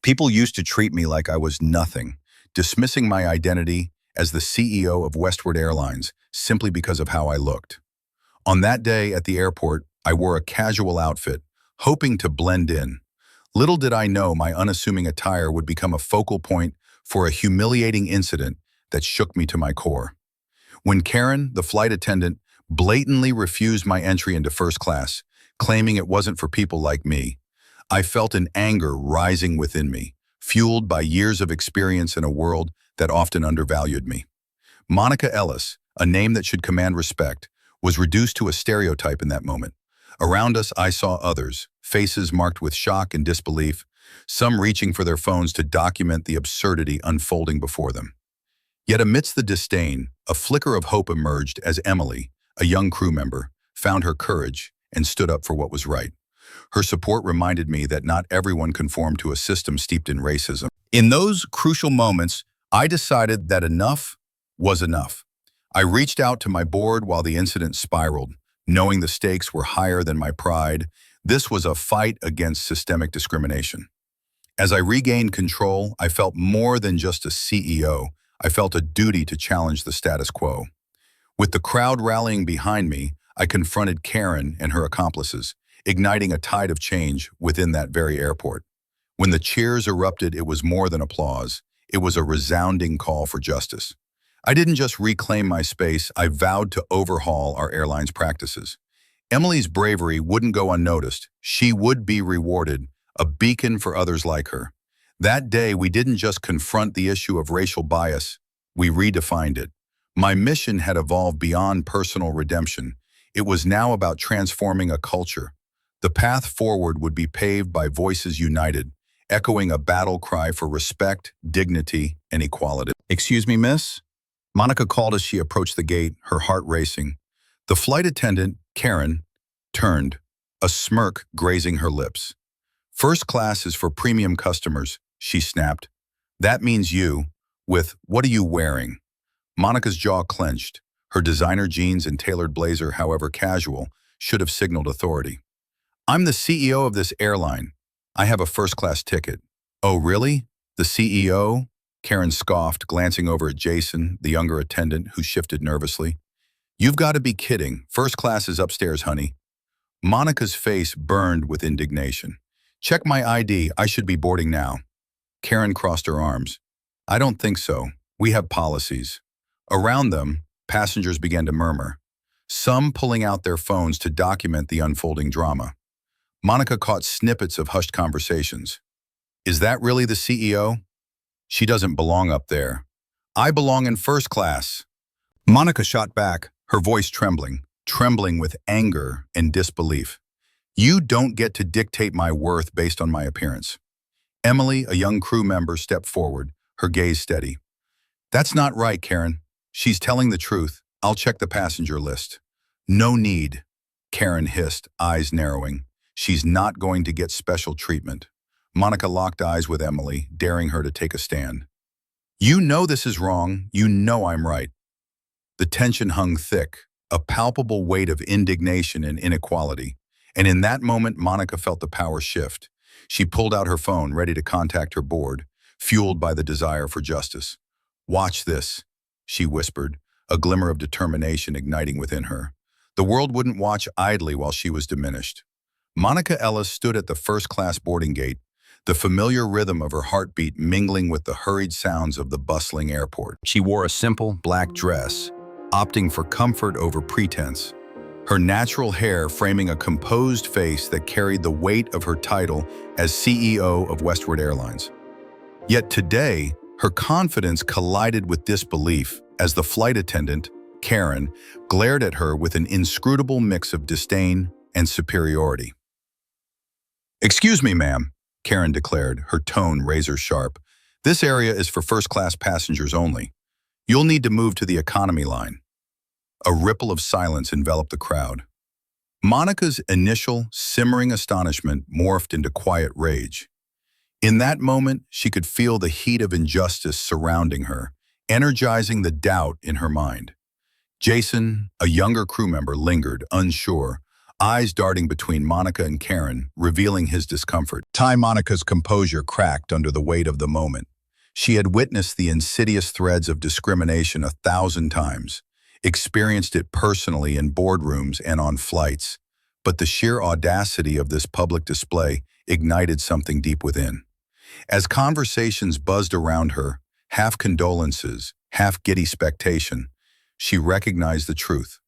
People used to treat me like I was nothing, dismissing my identity as the CEO of Westward Airlines simply because of how I looked. On that day at the airport, I wore a casual outfit, hoping to blend in. Little did I know my unassuming attire would become a focal point for a humiliating incident that shook me to my core. When Karen, the flight attendant, blatantly refused my entry into first class, claiming it wasn't for people like me, I felt an anger rising within me, fueled by years of experience in a world that often undervalued me. Monica Ellis, a name that should command respect, was reduced to a stereotype in that moment. Around us, I saw others, faces marked with shock and disbelief, some reaching for their phones to document the absurdity unfolding before them. Yet amidst the disdain, a flicker of hope emerged as Emily, a young crew member, found her courage and stood up for what was right. Her support reminded me that not everyone conformed to a system steeped in racism. In those crucial moments, I decided that enough was enough. I reached out to my board while the incident spiraled, knowing the stakes were higher than my pride. This was a fight against systemic discrimination. As I regained control, I felt more than just a CEO. I felt a duty to challenge the status quo. With the crowd rallying behind me, I confronted Karen and her accomplices, igniting a tide of change within that very airport. When the cheers erupted, it was more than applause. It was a resounding call for justice. I didn't just reclaim my space, I vowed to overhaul our airline's practices. Emily's bravery wouldn't go unnoticed. She would be rewarded, a beacon for others like her. That day, we didn't just confront the issue of racial bias, we redefined it. My mission had evolved beyond personal redemption. It was now about transforming a culture. The path forward would be paved by voices united, echoing a battle cry for respect, dignity, and equality. "Excuse me, miss?" Monica called as she approached the gate, her heart racing. The flight attendant, Karen, turned, a smirk grazing her lips. "First class is for premium customers," she snapped. "That means you, with 'what are you wearing?'" Monica's jaw clenched. Her designer jeans and tailored blazer, however casual, should have signaled authority. "I'm the CEO of this airline. I have a first-class ticket." "Oh, really? The CEO?" Karen scoffed, glancing over at Jason, the younger attendant, who shifted nervously. "You've got to be kidding. First class is upstairs, honey." Monica's face burned with indignation. "Check my ID. I should be boarding now." Karen crossed her arms. "I don't think so. We have policies." Around them, passengers began to murmur, some pulling out their phones to document the unfolding drama. Monica caught snippets of hushed conversations. "Is that really the CEO? She doesn't belong up there. I belong in first class." Monica shot back, her voice trembling with anger and disbelief. "You don't get to dictate my worth based on my appearance." Emily, a young crew member, stepped forward, her gaze steady. "That's not right, Karen. She's telling the truth. I'll check the passenger list." "No need," Karen hissed, eyes narrowing. "She's not going to get special treatment." Monica locked eyes with Emily, daring her to take a stand. "You know this is wrong. You know I'm right." The tension hung thick, a palpable weight of indignation and inequality. And in that moment, Monica felt the power shift. She pulled out her phone, ready to contact her board, fueled by the desire for justice. "Watch this," she whispered, a glimmer of determination igniting within her. The world wouldn't watch idly while she was diminished. Monica Ellis stood at the first-class boarding gate, the familiar rhythm of her heartbeat mingling with the hurried sounds of the bustling airport. She wore a simple black dress, opting for comfort over pretense, her natural hair framing a composed face that carried the weight of her title as CEO of Westward Airlines. Yet today, her confidence collided with disbelief as the flight attendant, Karen, glared at her with an inscrutable mix of disdain and superiority. "Excuse me, ma'am," Karen declared, her tone razor-sharp. "This area is for first-class passengers only. You'll need to move to the economy line." A ripple of silence enveloped the crowd. Monica's initial, simmering astonishment morphed into quiet rage. In that moment, she could feel the heat of injustice surrounding her, energizing the doubt in her mind. Jason, a younger crew member, lingered, unsure, eyes darting between Monica and Karen, revealing his discomfort. Monica's composure cracked under the weight of the moment. She had witnessed the insidious threads of discrimination 1,000 times, experienced it personally in boardrooms and on flights, but the sheer audacity of this public display ignited something deep within. As conversations buzzed around her, half condolences, half giddy expectation, she recognized the truth.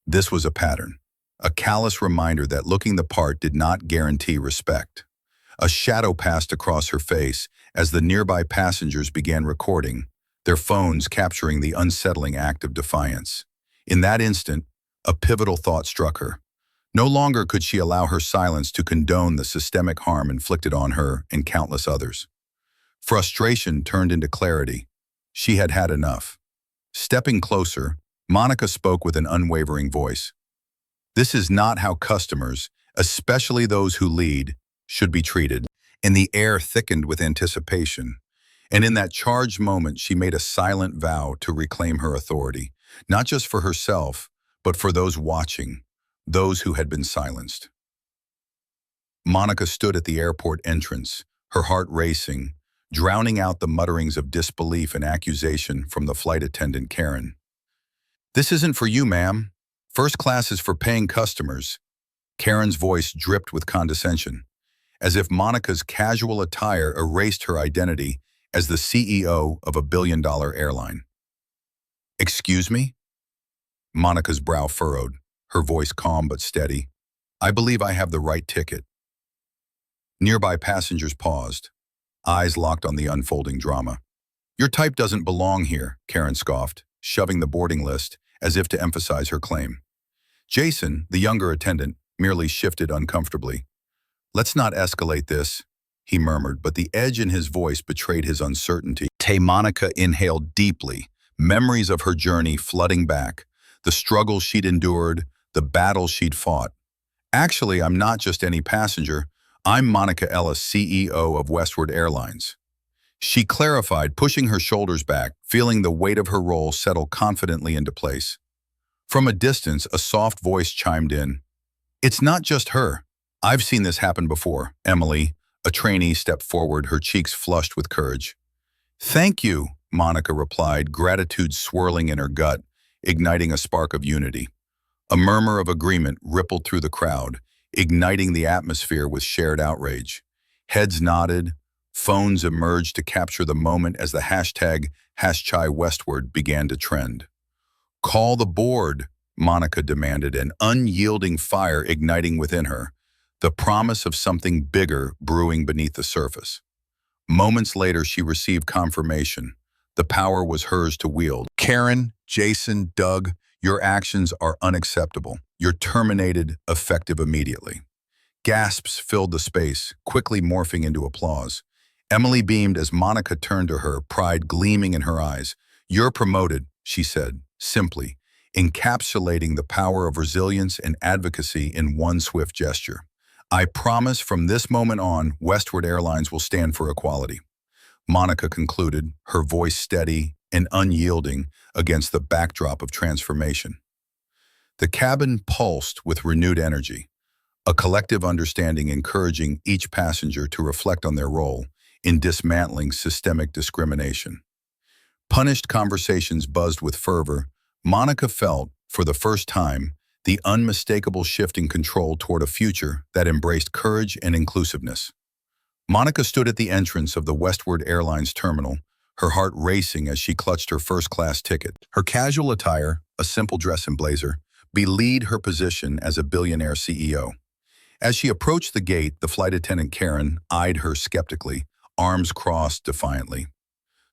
This was a pattern, a callous reminder that looking the part did not guarantee respect. A shadow passed across her face as the nearby passengers began recording, their phones capturing the unsettling act of defiance. In that instant, a pivotal thought struck her. No longer could she allow her silence to condone the systemic harm inflicted on her and countless others. Frustration turned into clarity. She had had enough. Stepping closer, Monica spoke with an unwavering voice. This is not how customers, especially those who lead, should be treated. And the air thickened with anticipation. And in that charged moment, she made a silent vow to reclaim her authority, not just for herself, but for those watching, those who had been silenced. Monica stood at the airport entrance, her heart racing, drowning out the mutterings of disbelief and accusation from the flight attendant Karen. This isn't for you, ma'am. First class is for paying customers. Karen's voice dripped with condescension, as if Monica's casual attire erased her identity as the CEO of a billion-dollar airline. Excuse me? Monica's brow furrowed, her voice calm but steady. I believe I have the right ticket. Nearby passengers paused, eyes locked on the unfolding drama. Your type doesn't belong here, Karen scoffed, shoving the boarding list as if to emphasize her claim. Jason, the younger attendant, merely shifted uncomfortably. Let's not escalate this, he murmured, but the edge in his voice betrayed his uncertainty. Monica inhaled deeply, memories of her journey flooding back, the struggles she'd endured, the battles she'd fought. Actually, I'm not just any passenger. I'm Monica Ellis, CEO of Westward Airlines. She clarified, pushing her shoulders back, feeling the weight of her role settle confidently into place. From a distance, a soft voice chimed in. It's not just her. I've seen this happen before. Emily, a trainee, stepped forward, her cheeks flushed with courage. Thank you, Monica replied, gratitude swirling in her gut, igniting a spark of unity. A murmur of agreement rippled through the crowd, igniting the atmosphere with shared outrage. Heads nodded, phones emerged to capture the moment as the hashtag #WestWard began to trend. Call the board, Monica demanded, an unyielding fire igniting within her, the promise of something bigger brewing beneath the surface. Moments later, she received confirmation. The power was hers to wield. Karen, Jason, Doug, your actions are unacceptable. You're terminated, effective immediately. Gasps filled the space, quickly morphing into applause. Emily beamed as Monica turned to her, pride gleaming in her eyes. You're promoted, she said, simply, encapsulating the power of resilience and advocacy in one swift gesture. I promise from this moment on, Westward Airlines will stand for equality. Monica concluded, her voice steady and unyielding against the backdrop of transformation. The cabin pulsed with renewed energy, a collective understanding encouraging each passenger to reflect on their role in dismantling systemic discrimination. Punished conversations buzzed with fervor. Monica felt, for the first time, the unmistakable shift in control toward a future that embraced courage and inclusiveness. Monica stood at the entrance of the Westward Airlines terminal, her heart racing as she clutched her first-class ticket. Her casual attire, a simple dress and blazer, belied her position as a billionaire CEO. As she approached the gate, the flight attendant Karen eyed her skeptically, arms crossed defiantly.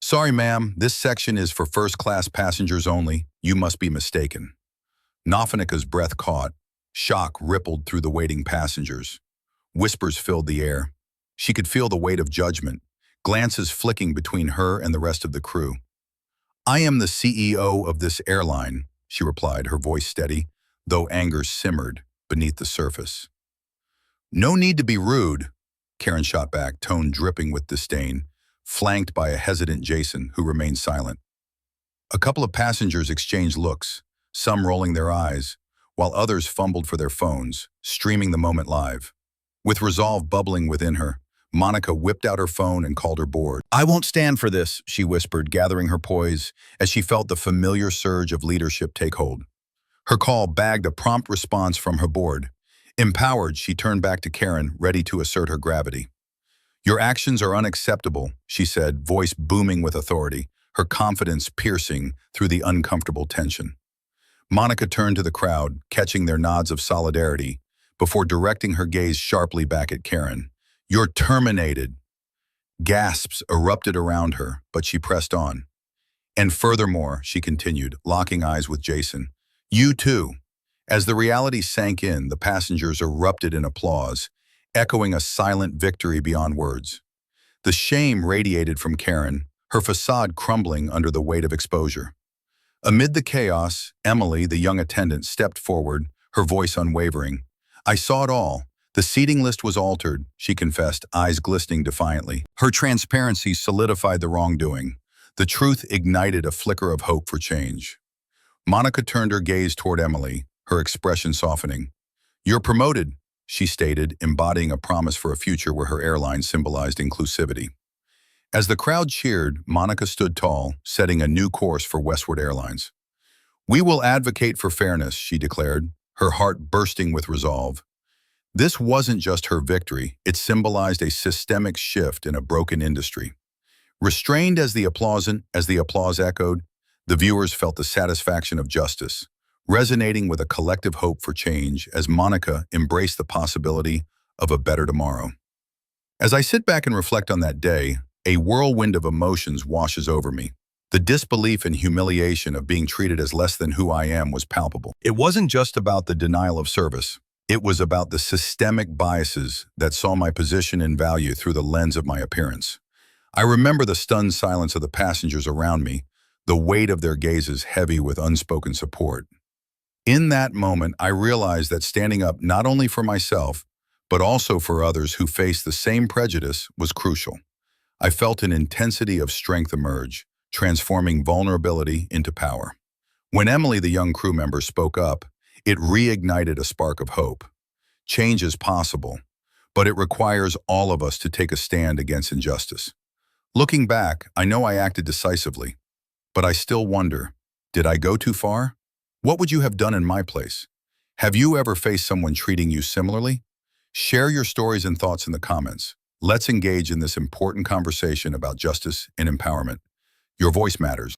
Sorry, ma'am, this section is for first-class passengers only. You must be mistaken. Nafanika's breath caught. Shock rippled through the waiting passengers. Whispers filled the air. She could feel the weight of judgment, glances flicking between her and the rest of the crew. I am the CEO of this airline, she replied, her voice steady, though anger simmered beneath the surface. No need to be rude, Karen shot back, tone dripping with disdain, flanked by a hesitant Jason who remained silent. A couple of passengers exchanged looks, some rolling their eyes, while others fumbled for their phones, streaming the moment live. With resolve bubbling within her, Monica whipped out her phone and called her board. "I won't stand for this," she whispered, gathering her poise as she felt the familiar surge of leadership take hold. Her call bagged a prompt response from her board. Empowered, she turned back to Karen, ready to assert her gravity. "Your actions are unacceptable," she said, voice booming with authority, her confidence piercing through the uncomfortable tension. Monica turned to the crowd, catching their nods of solidarity, before directing her gaze sharply back at Karen. "You're terminated." Gasps erupted around her, but she pressed on. "And furthermore," she continued, locking eyes with Jason, "you too." As the reality sank in, the passengers erupted in applause, echoing a silent victory beyond words. The shame radiated from Karen, her facade crumbling under the weight of exposure. Amid the chaos, Emily, the young attendant, stepped forward, her voice unwavering. "I saw it all. The seating list was altered," she confessed, eyes glistening defiantly. Her transparency solidified the wrongdoing. The truth ignited a flicker of hope for change. Monica turned her gaze toward Emily, her expression softening. "You're promoted," she stated, embodying a promise for a future where her airline symbolized inclusivity. As the crowd cheered, Monica stood tall, setting a new course for Westward Airlines. "We will advocate for fairness," she declared, her heart bursting with resolve. This wasn't just her victory, it symbolized a systemic shift in a broken industry. Restrained as the applause echoed, the viewers felt the satisfaction of justice, resonating with a collective hope for change as Monica embraced the possibility of a better tomorrow. As I sit back and reflect on that day, a whirlwind of emotions washes over me. The disbelief and humiliation of being treated as less than who I am was palpable. It wasn't just about the denial of service. It was about the systemic biases that saw my position and value through the lens of my appearance. I remember the stunned silence of the passengers around me, the weight of their gazes heavy with unspoken support. In that moment, I realized that standing up not only for myself, but also for others who faced the same prejudice was crucial. I felt an intensity of strength emerge, transforming vulnerability into power. When Emily, the young crew member, spoke up, it reignited a spark of hope. Change is possible, but it requires all of us to take a stand against injustice. Looking back, I know I acted decisively, but I still wonder, did I go too far? What would you have done in my place? Have you ever faced someone treating you similarly? Share your stories and thoughts in the comments. Let's engage in this important conversation about justice and empowerment. Your voice matters.